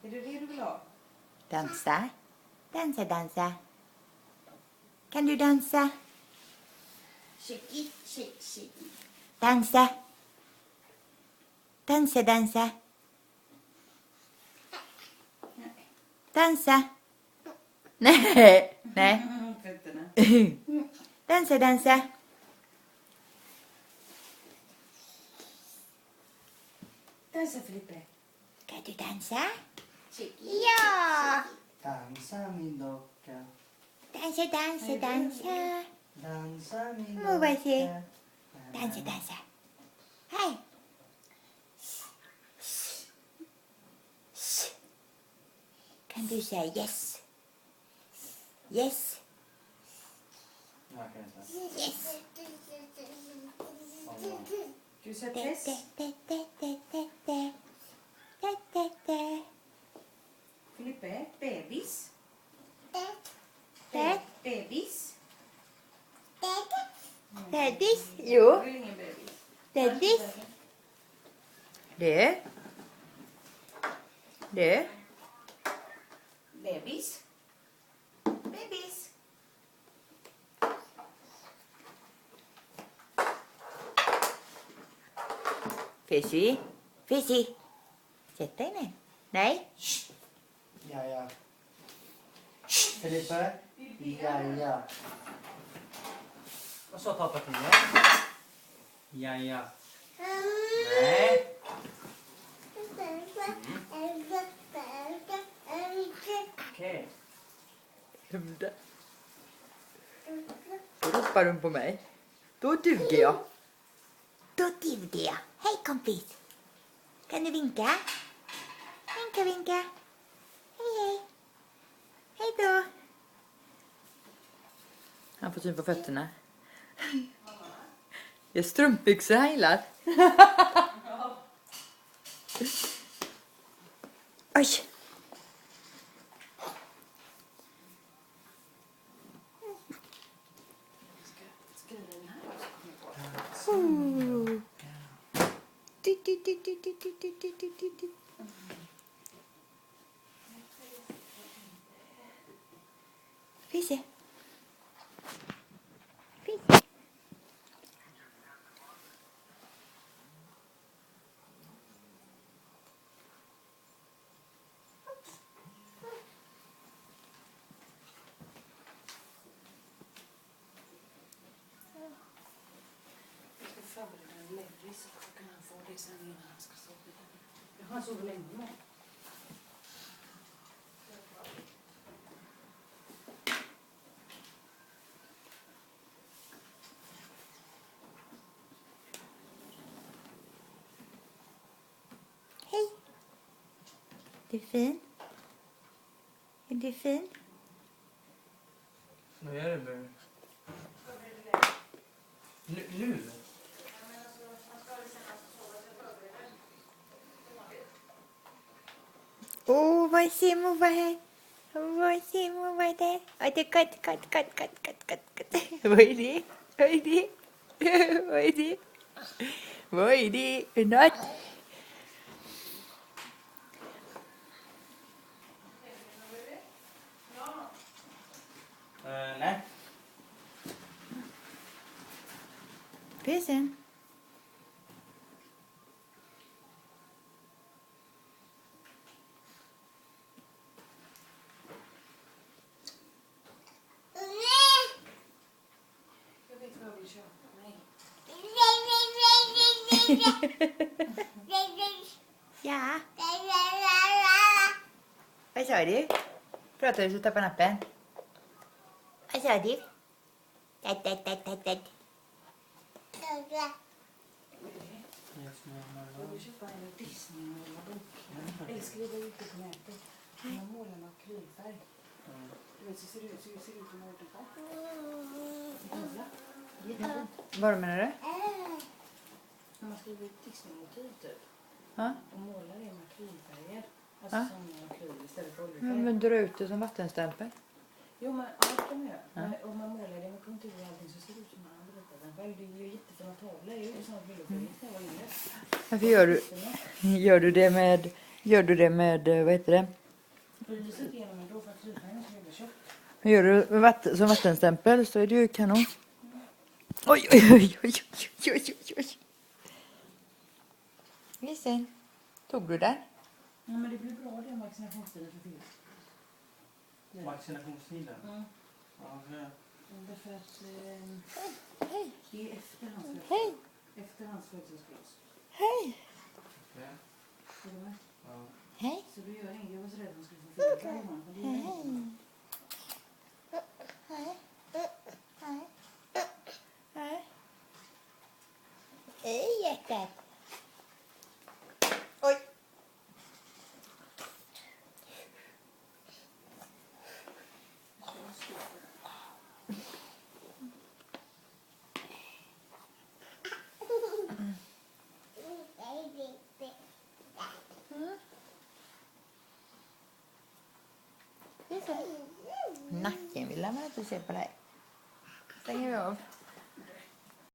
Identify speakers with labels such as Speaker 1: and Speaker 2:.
Speaker 1: Är det det du vill ha?
Speaker 2: Dansa. Dansa, dansa. Kan du dansa?
Speaker 1: Shake, shake, shake.
Speaker 2: Dansa. Dansa, dansa. Dansa. Nej, nej.
Speaker 1: Fötterna.
Speaker 2: Dansa, dansa.
Speaker 1: Dansa Filippe.
Speaker 2: Kan du dansa?
Speaker 1: Shake.
Speaker 2: Ja!
Speaker 3: Dansa min docka,
Speaker 2: Dansa, dansa, dansa.
Speaker 3: dansa min
Speaker 2: Må bara se.
Speaker 3: docka.
Speaker 2: Dansa, dansa. Hej. Kan du säga yes? Yes.
Speaker 3: Jag kan inte.
Speaker 2: Yes.
Speaker 1: Du säger
Speaker 2: Da,
Speaker 1: press.
Speaker 2: da, da, da, da, da, da. Da, da, da.
Speaker 1: Filippe, bebis.
Speaker 2: Da.
Speaker 1: Bebis.
Speaker 2: Daddis?
Speaker 1: Jag
Speaker 2: Jo.
Speaker 1: vill ingen bebis.
Speaker 2: Daddis? Du. Du.
Speaker 1: Bebis. Bebis.
Speaker 2: Fizzy. Fizzy. Sätt dig ner. Nej.
Speaker 3: Ja, ja. Filippe? Ja, ja. Vad sa pappa till dig? Ja, ja. Nej. Okej.
Speaker 2: Då ropar hon på mig. Då duger jag. Då duger jag. Hej kompis. Kan du vinka? Vinka, vinka. Hej, hej. Hej då. Han får syn på fötterna. Jag strumpbyxor han gillar. Oj.
Speaker 1: Skriv den här och så kommer jag på.
Speaker 2: Fizzy. Fizzy.
Speaker 1: Jag ska förbereda en Levis så kan han få det sen innan han ska sova. Han sover länge med.
Speaker 2: Hej. Du är fin. Är du fin?
Speaker 3: Vad gör du nu? Nu?
Speaker 2: Vad är Simon? Vad är vad är Simon? Vad är det? Vad är det? Katt. Vad är det? Vad är det? Vad är det? Vad är det för något?
Speaker 3: Nej.
Speaker 2: Pisen.
Speaker 1: Jag vet vad jag vill köpa. Nej.
Speaker 2: Ja. Vad sa du? Pratar du så tappar nappen? Vad sa du?
Speaker 3: Jag
Speaker 1: Jag vill köpa en Disney-målarbok. Eller skriva ut det på nätet. Man målar med akrylfärg. Du vet, så ser det ut som återfärg. Måla. Jättefint.
Speaker 2: Vad menar du?
Speaker 1: När man skriver ut Disney-motiv typ.
Speaker 2: Ja.
Speaker 1: Och målar det med akrylfärger. Alltså
Speaker 2: Ja.
Speaker 1: som akryl istället för oljefärg.
Speaker 2: Men dra ut det som vattenstämpel.
Speaker 1: Jo, men allt kan man göra.
Speaker 2: Ja.
Speaker 1: Men om man målar det med punkter och allting så ser det ut som man har ritat den själv. Det är ju jättefina tavlor. Jag gjorde sånt bilderprojekt när jag var yngre.
Speaker 2: Varför gör du det med, vad heter det?
Speaker 1: fryser inte igenom ändå för att fyrfärgen är så jävla tjock.
Speaker 2: Gör du som vattenstämpel så är det ju kanon. Oj, oj, oj, oj, oj, oj, oj. Listen. Tog du den?
Speaker 1: Ja, men det blir bra den vaccinationstiden för fyr.
Speaker 3: Vaccinationstiden?
Speaker 1: Mm.
Speaker 3: Ja, det är.
Speaker 1: Därför att
Speaker 2: Hej.
Speaker 1: det är efter hans födelsedag.
Speaker 2: Hej.
Speaker 1: Efter hans födelsedagsglas.
Speaker 2: Hej.
Speaker 3: det.
Speaker 1: Är du med?
Speaker 3: Ja.
Speaker 2: Hej.
Speaker 1: Så då gör jag inget. Jag var så rädd att han skulle få fyra varje månad. Men det är
Speaker 2: Hej.
Speaker 1: inte.
Speaker 2: Hej. Hej. Hej. Hej, hjärtat. Oj. Nacken vill man inte se på dig. Stänger vi av.